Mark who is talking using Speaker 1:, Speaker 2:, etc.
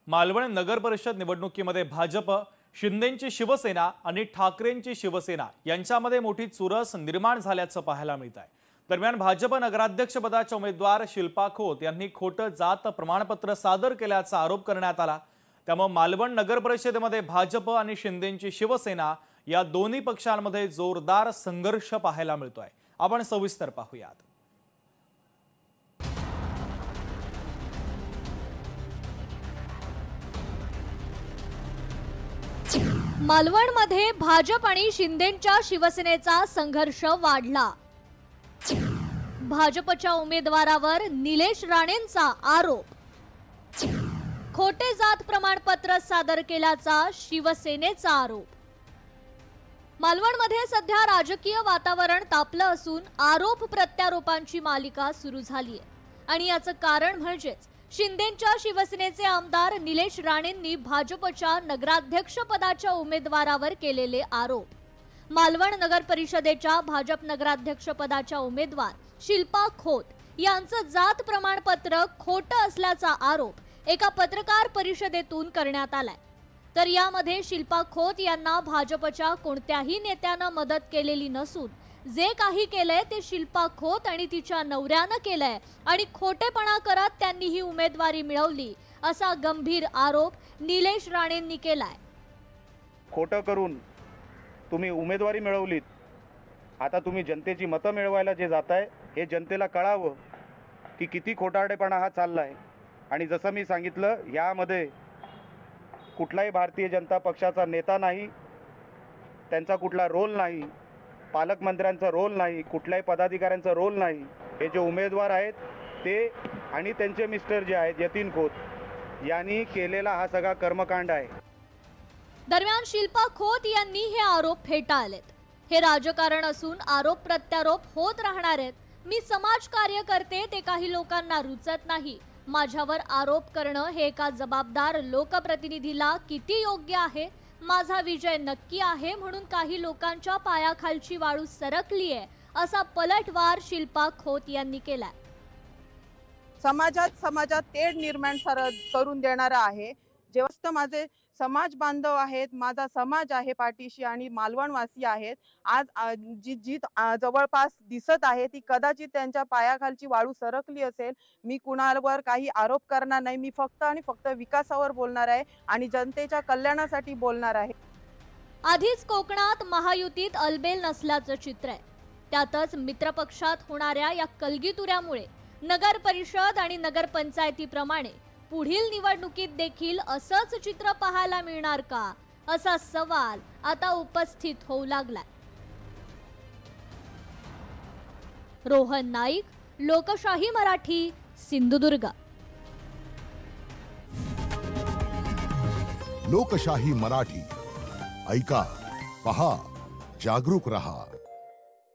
Speaker 1: मालवण नगर परिषद निवडणुकीमध्ये भाजप, शिंदेंची शिवसेना आणि ठाकरेंची शिवसेना यांच्यामध्ये मोठी चुरस निर्माण झाल्याचं पाहायला मिळत आहे। दरम्यान भाजप नगराध्यक्षपदाच्या उमेदवार शिल्पा खोत यांनी खोटं जात प्रमाणपत्र सादर केल्याचा आरोप करण्यात आला। त्यामुळे मालवण नगर परिषदेमध्ये भाजप आणि शिंदेंची शिवसेना या दोन्ही पक्षांमध्ये जोरदार संघर्ष पाहायला मिळतोय। आपण सविस्तर पाहूयात।
Speaker 2: मालवणमध्ये भाजप आणि शिंदेंच्या शिवसेनेचा संघर्ष वाढला। भाजपच्या उमेदवारावर निलेश राणेंचा आरोप, खोटे जात प्रमाणपत्र सादर केल्याचा शिवसेनेचा आरोप। मालवणमध्ये सध्या राजकीय वातावरण तापलं असून आरोप प्रत्यारोपांची मालिका सुरू झाली आहे आणि याचं कारण म्हणजेच शिंदेंच्या शिवसेनेचे आमदार निलेश राणेंनी भाजपच्या नगराध्यक्षपदाच्या उमेदवारावर केलेले आरोप। मालवण नगर परिषदेच्या भाजप नगराध्यक्षपदाच्या उमेदवार शिल्पा खोत यांचं जात प्रमाणपत्र खोटं असल्याचा आरोप एका पत्रकार परिषदेतून करण्यात आलाय। तर यामध्ये शिल्पा खोत यांना भाजपच्या कोणत्याही नेत्यानं मदत केलेली नसून जे काही केलंय ते शिल्पा खोत आणि तिच्या नवऱ्यानं केलंय आणि खोटेपणा करत त्यांनी ही उमेदवारी मिळवली असा गंभीर आरोप निलेश राणेंनी केलाय।
Speaker 3: खोटं करून तुम्ही उमेदवारी मिळवलीत, आता तुम्ही जनतेची मतं मिळवायला जे जाताय हे जनतेला कळावं की किती खोटारडेपणा हा चाललाय। आणि जसं मी सांगितलं, यामध्ये कुठलाही भारतीय जनता पक्षाचा नेता नाही, त्यांचा कुठला रोल नाही, पालकमंत्र्यांचा रोल नाही, कुठल्याही पदाधिकाऱ्यांचा रोल नाही। हे जे उमेदवार आहेत ते आणि त्यांचे मिस्टर जे आहेत यतीन खोत यांनी केलेला हा सगळा कर्मकांड आहे।
Speaker 2: दरम्यान शिल्पा खोत यांनी हे आरोप फेटाळलेत। हे राजकारण असून आरोप प्रत्यारोप होत राहणार आहेत। मी समाजकार्य करते, ते काही लोकांना रुचत नाही। माझ्यावर आरोप करणं हे एका जबाबदार लोकप्रतिनिधीला किती योग्य आहे? माझा विजय नक्की आहे म्हणून काही लोकांच्या पायाखालची वाळू सरकली आहे असा पलटवार शिल्पा खोत यांनी केलाय।
Speaker 4: समाजात तेढ निर्माण करून देणारा आहे। जेव्हा माझे समाज बांधव आहेत, माझा समाज आहे पाठीशी आणि मालवणवासी आहेत। आज जी जवळपास दिसत आहे ती कदाचित त्यांच्या पायाखालची वाळू सरकली असेल। मी कुणावर काही आरोप करणार नाही। मी फक्त आणि फक्त विकासावर बोलणार आहे आणि जनतेच्या कल्याणासाठी बोलणार आहे।
Speaker 2: आधीच कोकणात महायुतीत अलबेल नसल्याचं चित्र आहे। त्यातच मित्रपक्षात होणाऱ्या या कलगीतुऱ्यामुळे नगर परिषद आणि नगरपंचायतीप्रमाणे पुढील निवडणुकीत देखील असंच चित्र पाहायला मिळणार का असा सवाल आता उपस्थित होऊ लागलाय। रोहन नाईक, लोकशाही मराठी, सिंधुदुर्ग।
Speaker 5: लोकशाही मराठी ऐका, पहा, जागरूक रहा।